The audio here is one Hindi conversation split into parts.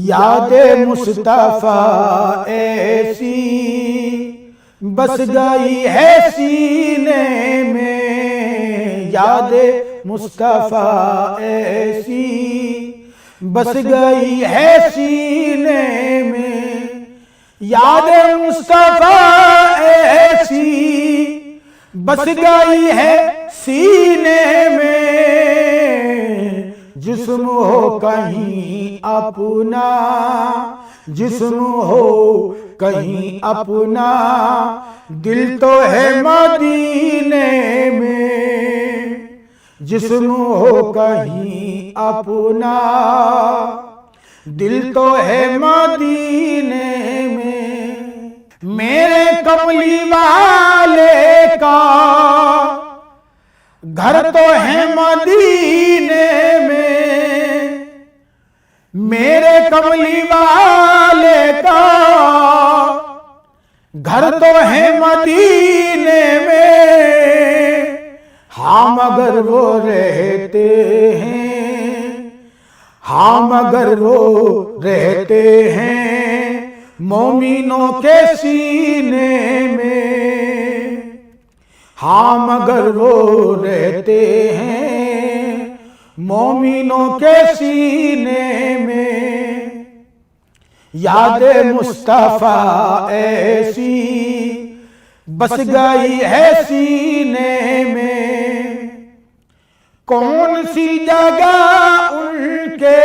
याद मुस्तफा ऐसी बस गई है सीने में, याद मुस्तफा ऐसी बस गई है सीने में, याद मुस्तफा ऐसी बस गई है सीने में। जिस्म हो कहीं अपना, जिस्म हो कहीं अपना, दिल तो है मदीने में। जिस्म हो कहीं अपना, दिल तो है मदीने में। मेरे कमली वाले का घर तो है मदीने में, मेरे कमली वाले का घर तो है मदीने में। हाँ मगर वो रहते हैं, हाँ मगर वो रहते हैं मोमिनों के सीने में। हाँ मगर वो रहते हैं मोमिनों के सीने में। याद मुस्तफा ऐसी बस गई है सीने में। कौन सी जगह उनके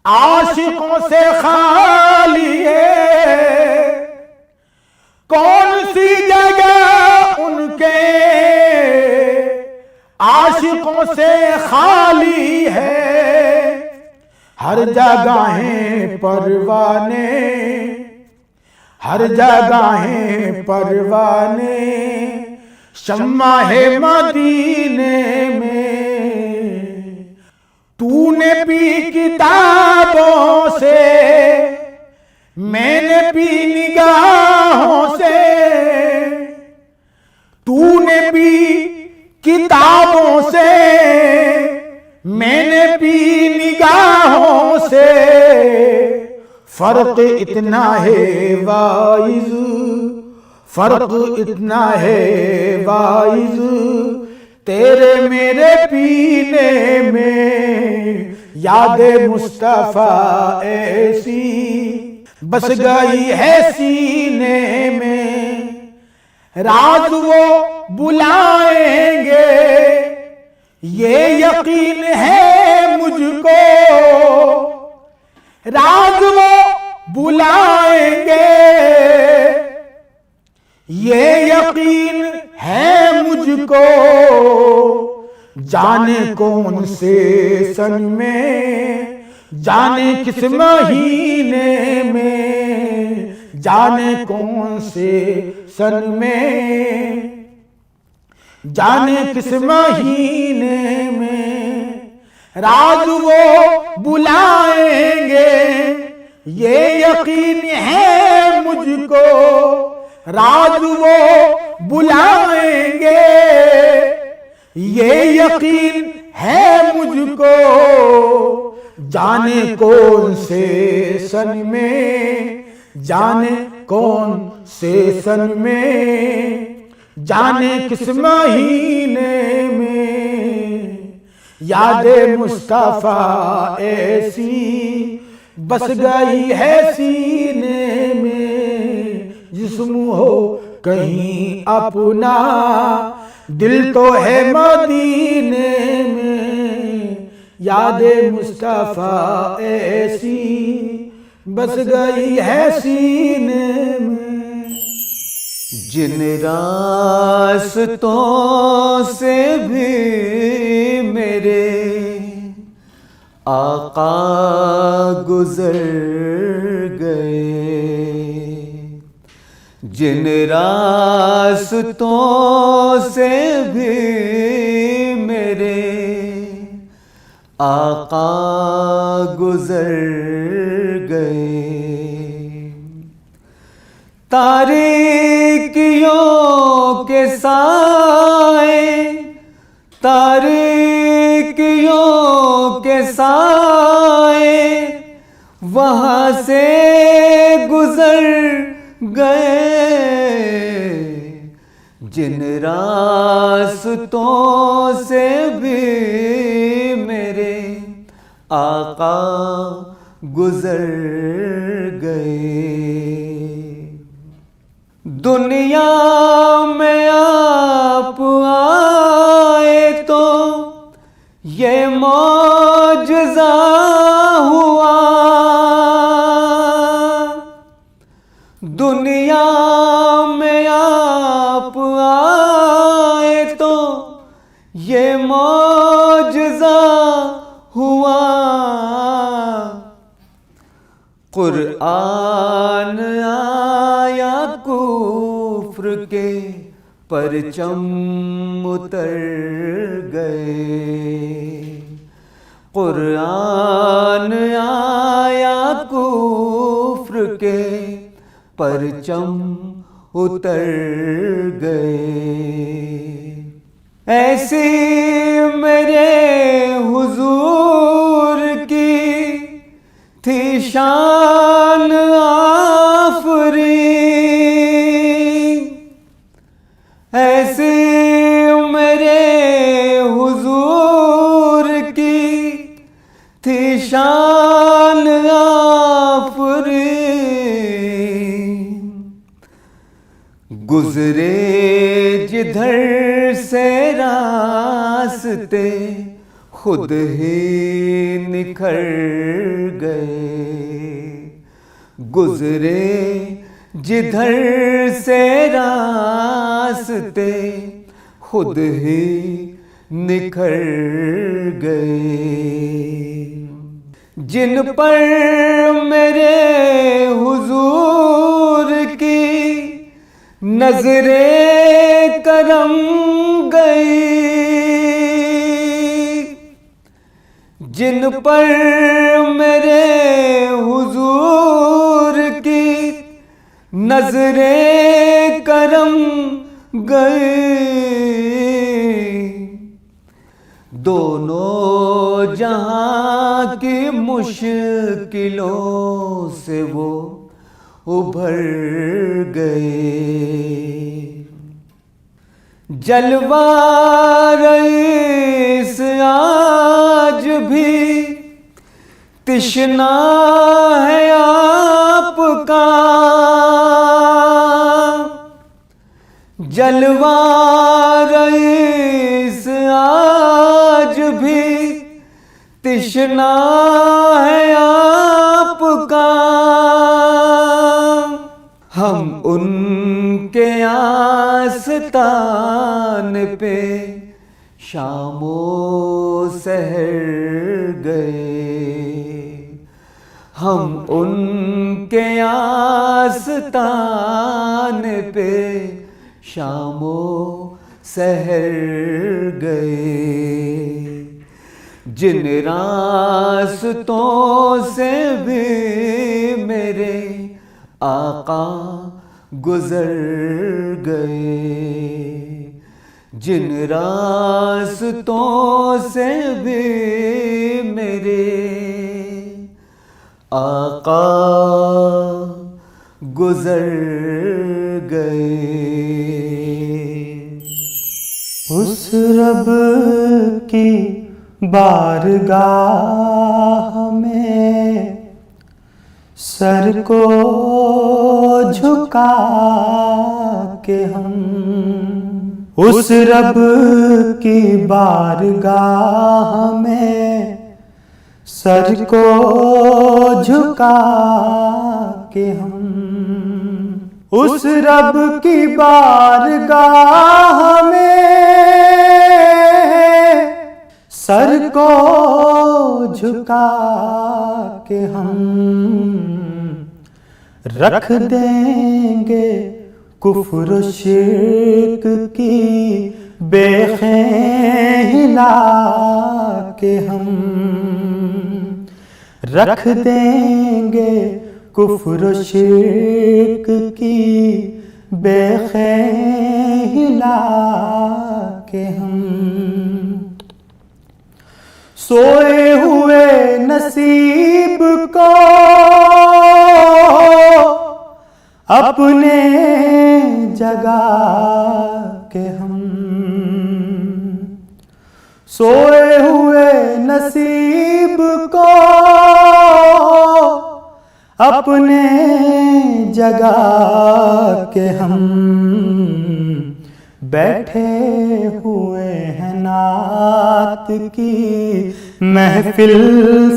आशिकों से खाली है, कौन सी जगह उनके आशिकों से खाली है। हर जगहें परवाने, हर जगहें परवाने, शम्मा है मदीने में। तूने पी किताबों से, मैंने पी निगाहों से, तूने पी किताबों से, मैंने पी निगाहों से। फर्क इतना है वाइज, फर्क इतना है वाइज, तेरे मेरे पीने में। याद मुस्तफा ऐसी बस गई है सीने में। राज वो बुलाएंगे ये यकीन है मुझको, राज वो बुलाएंगे ये यकीन है मुझको। जाने कौन से सन में, जाने किस महीने में, जाने कौन से सन में, जाने किस महीने में। राज वो बुलाएंगे ये यकीन है मुझको, राज वो बुलाएंगे ये यकीन है मुझको। जाने कौन से सन में, जाने कौन से सन में, जाने किस महीने में। याद मुस्तफा ऐसी बस गई है सीने में। जिस्म हो कहीं अपना, दिल तो है मदीने में। याद मुस्तफा ऐसी बस गई है सीने में। जिन रास्तों से भी मेरे आका गुजर गए, जिन रास्तों से भी मेरे आका गुजर गए। तारीकियों के साए, तारीकियों के साए वहां से गुजर गए, जिन रास्तों से भी मेरे आका गुजर गए। दुनिया में आप आए तो ये मौजज़ा हुआ, दुनिया में आप आए तो ये मौजज़ा हुआ। कुरआन आया कुफ्र के परचम उतर गए, कुरआन आया कुफ्र के परचम उतर गए। ऐसी मेरे हुजूर की थी शान आफरी, ऐसी मेरे हुजूर की थी शान आफरी। गुजरे जिधर से रास्ते खुद ही निखर गए, गुजरे जिधर से रास्ते खुद ही निखर गए। जिन पर मेरे हुजूर की नजरे करम गई, जिन पर मेरे हुजूर की नजरे करम गई, दोनों जहां की मुश्किलों से वो उभर गए। जलवा रईस आज भी तिश्ना है आपका, जलवा रईस आज भी तिश्ना है आपका। हम उनके आस्तान पे शामो सहर गए, हम उनके आस्तान पे शामो सहर गए। जिन रास्तों से भी मेरे आका गुजर गए, जिन रास्तों से भी मेरे आका गुजर गए। उस रब की बारगाह में सर को झुका के हम, उस रब की बारगाह में सर को झुका के हम, उस रब की बारगाह में सर को झुका के हम रख देंगे कुफ्र शिर्क की बेखें हिला के हम रख देंगे कुफ्र शिर्क की बेखें हिला के हम। सोए हुए नसीब को अपने जगा के हम सोए हुए नसीब को अपने जगा के हम बैठे हुए हैं नात की महफिल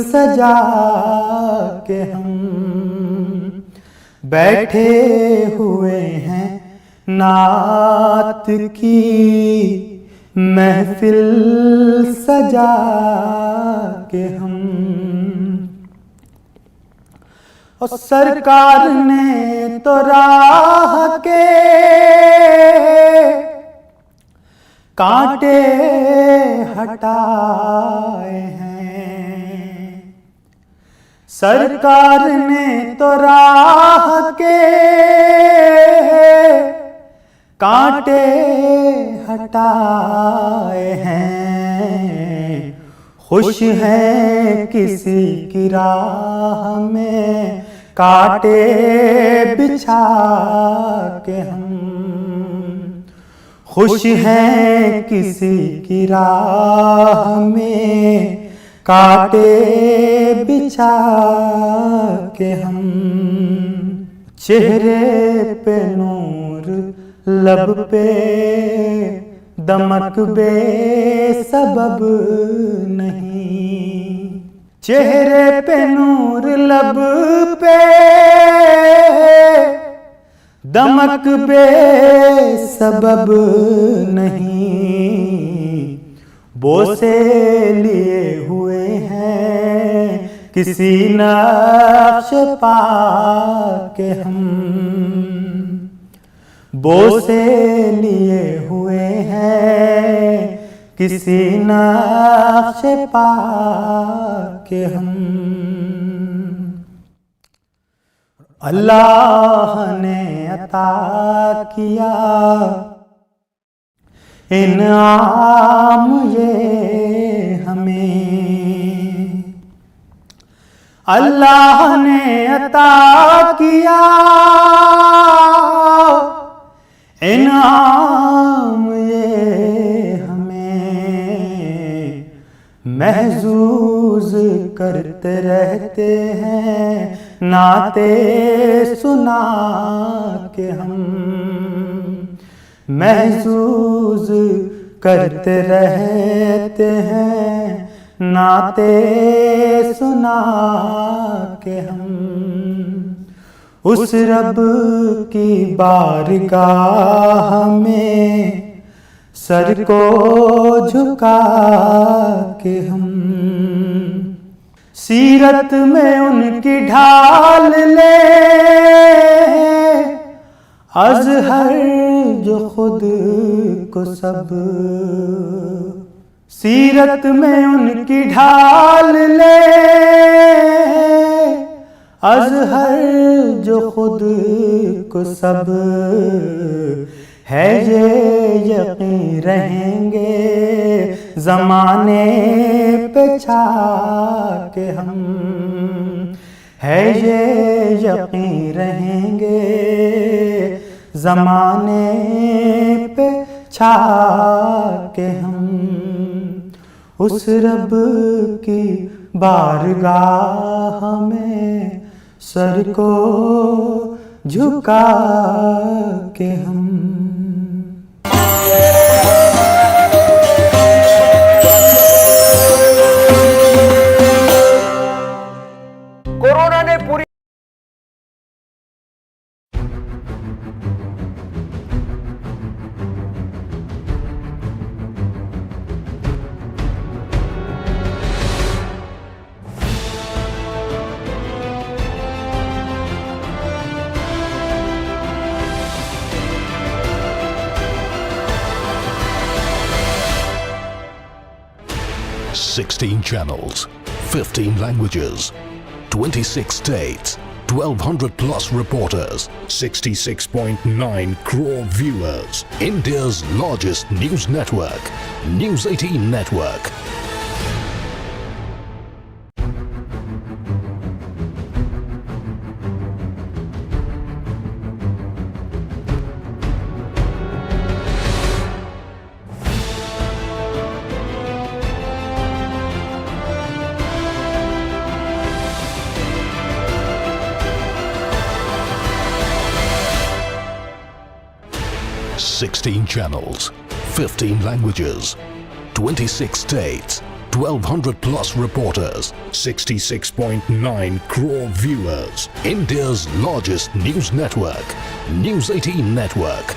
सजा के हम बैठे हुए हैं नात की महफिल सजा के हम। और सरकार ने तो राह के कांटे हटाए हैं, सरकार ने तो राह के कांटे हटाए हैं। खुश है किसी की राह में कांटे बिछा के हम, खुश हैं किसी की राह में कांटे बिछा के हम। चेहरे पे नूर लब पे दमक बेसबब नहीं, चेहरे पे नूर लब पे दमक बेसबब नहीं। बोसे लिए हुए हैं किसी नक्श पा के हम, बोसे लिए हुए हैं किसी नक्श पा के हम। अल्लाह ने अता किया इनाम ये हमें, अल्लाह ने अता किया इनाम ये हमें। महजूज करते रहते हैं नाते सुना के हम, महसूस करते रहते हैं नाते सुना के हम। उस रब की बारगाह में सर को झुका के हम, सीरत में उनकी ढाल ले अज़हर जो खुद को सब, सीरत में उनकी ढाल ले अज़हर जो खुद को सब। है ये यकीन रहेंगे ज़माने पे छा के हम, है ये यकीन रहेंगे ज़माने पे छा के हम। उस रब की बारगाह में सर को झुका के हम। कोरोना ने पूरी Sixteen channels, 15 languages, 26 states, 1,200 plus reporters, 66.9 crore viewers. India's largest news network, News 18 Network. 16 channels, 15 languages, 26 states, 1200 plus reporters, 66.9 crore viewers. India's largest news network, News 18 Network.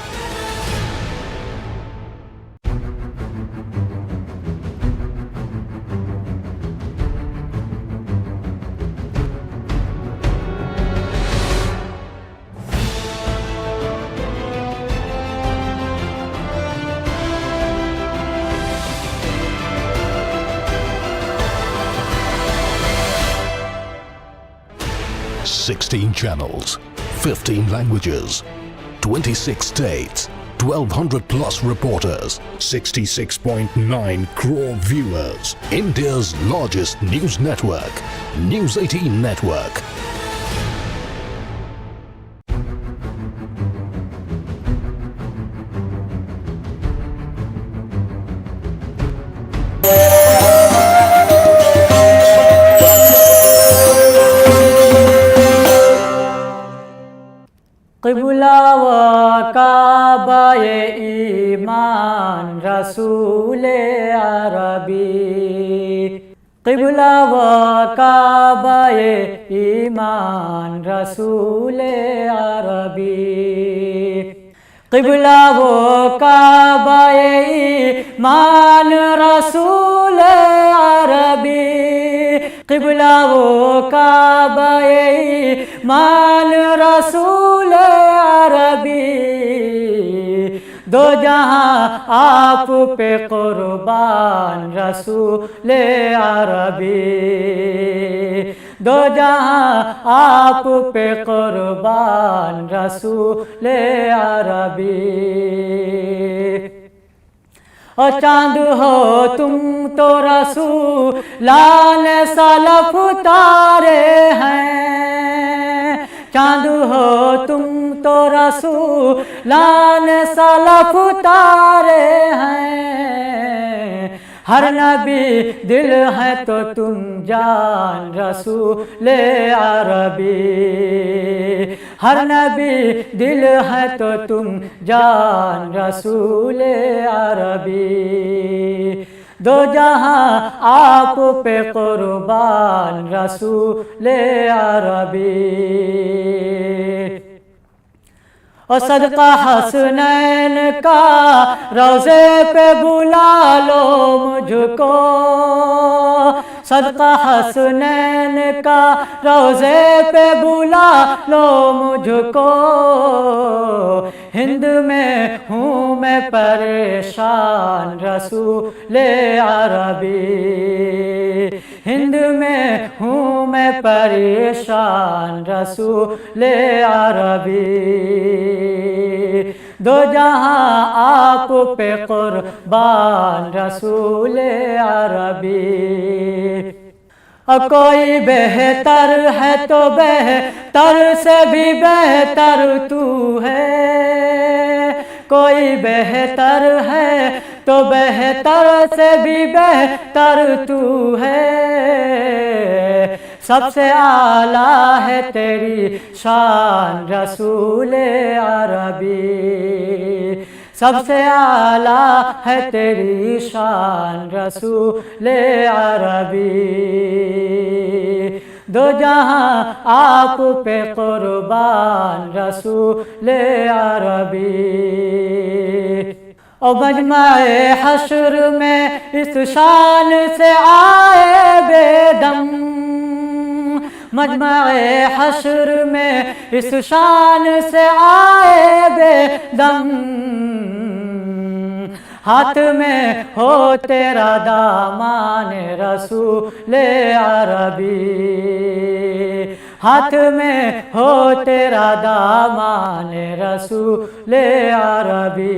Sixteen channels, 15 languages, 26 states, 1200 plus reporters, 66.9 crore viewers. India's largest news network, News 18 Network. क़िबला व काबाए ईमान रसूले अरबी। क़िबला व काबाए ईमान रसूले अरबी। क़िबला व काबाए ईमान रसूले अरबी। क़िबला व काबाए ईमान रसूल अरबी। दो जहां आप पे कुर्बान रसूल अरबी। दो जहां आप पे कुर्बान रसूल अरबी। और चांद हो तुम तो रसूलान सलफ उतारे हैं। चांद हो तुम तो रसूलान सलफ उतारे हैं। हर नबी दिल है तो तुम जान रसूल अरबी। हर नबी दिल है तो तुम जान रसूल अरबी। दो जहां आप पे कुर्बान रसूल अरबी। और सदका हसनैन का रोज़े पे बुला लो मुझको। सदका हसनैन का रोज़े पे बुला लो मुझको। हिंद में हूँ मैं परेशान रसूल अरबी। हिंद में हूँ मैं परेशान रसूल अरबी। दो जहां आप पे कुर्बान रसूल अरबी। और कोई बेहतर है तो बेहतर से भी बेहतर तू है। कोई बेहतर है तो बेहतर से भी बेहतर तू है। सबसे आला है तेरी शान रसूल अरबी। सबसे आला है तेरी शान रसूल अरबी। दो जहां आप पे कुर्बान रसूल अरबी। और मजमाए हश्र में इस शान से आए बेदम। मजमाए हश्र में इस शान से आए बेदम। हाथ में हो तेरा दामान रसूल अरबी। हाथ में हो तेरा दामान रसूल अरबी।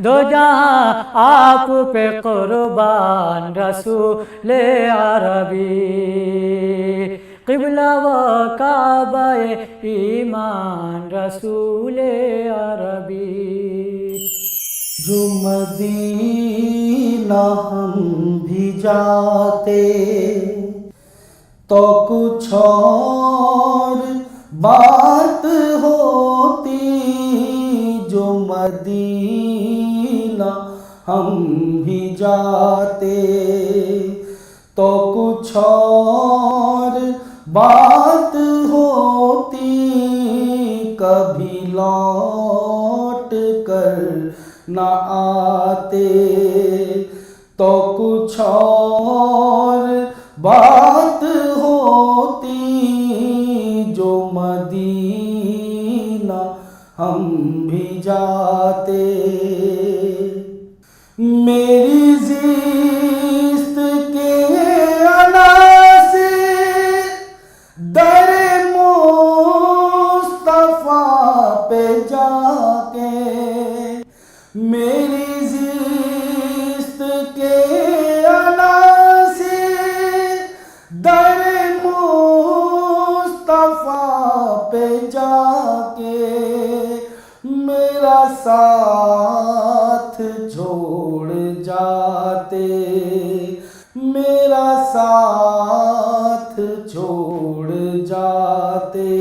दो जहां आप पे कुर्बान रसूल अरबी। क़िबला व काबाए ईमान रसूल अरबी। जो मदीना हम भी जाते तो कुछ और बात होती। जो मदीना हम भी जाते तो कुछ और बात होती, कभी लौट कर न आते तो कुछ और बात होती, जो मदीना हम भी जाते। मेरी ज़िस्त के अनासे दर मुस्तफ़ा पे जाके, मेरी ज़िस्त के अनासे दर मुस्तफ़ा पे जाके, मेरा साथ छोड़ जाते, मेरा साथ छोड़ जाते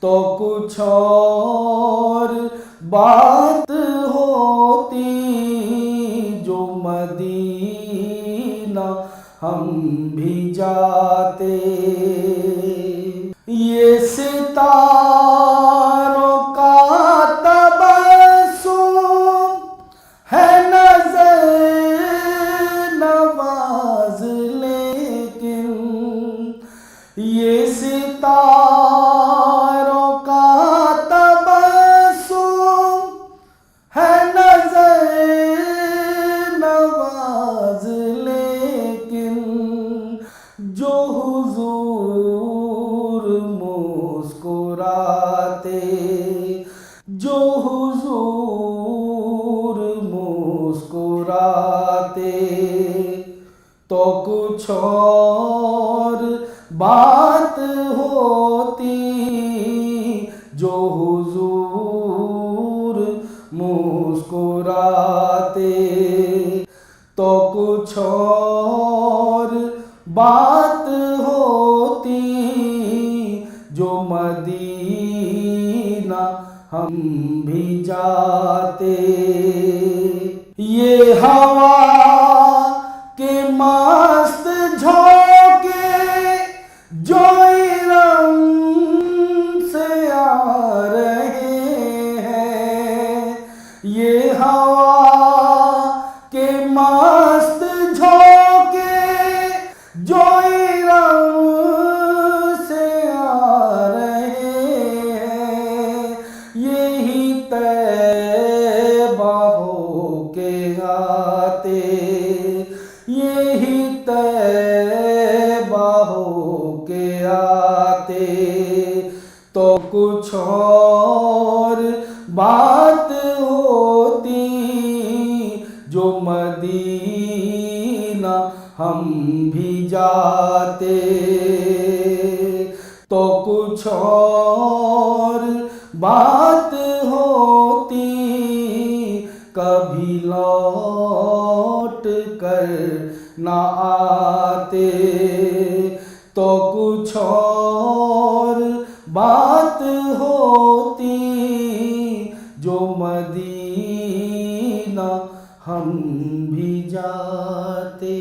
तो कुछ और बात होती, जो मदीना हम भी जाते। ये सितारों का तबस्सुम है नज़र नवाज, लेकिन ये सितारों का तबस्सुम है नज़र नवाज, लेकिन जो हुजूर मुस्कुराते, जो हुजूर मुस्कुराते तो कुछ और बात होती, जो हुजूर मुस्कुराते तो कुछ और बात होती, जो मदीना हम भी जाते। ये हवा के मस्त झोंके जो इरम से आ रहे हैं, ये हवा के मस्त झोंके जो इरम से आ रहे हैं, यही तैबा होके आते, यही तैबा होके आते तो कुछ और बात होती, जो मदीना हम भी जाते तो कुछ और बात होती, कभी लौट कर न आते तो कुछ और बात होती, जो मदीना हम भी जाते।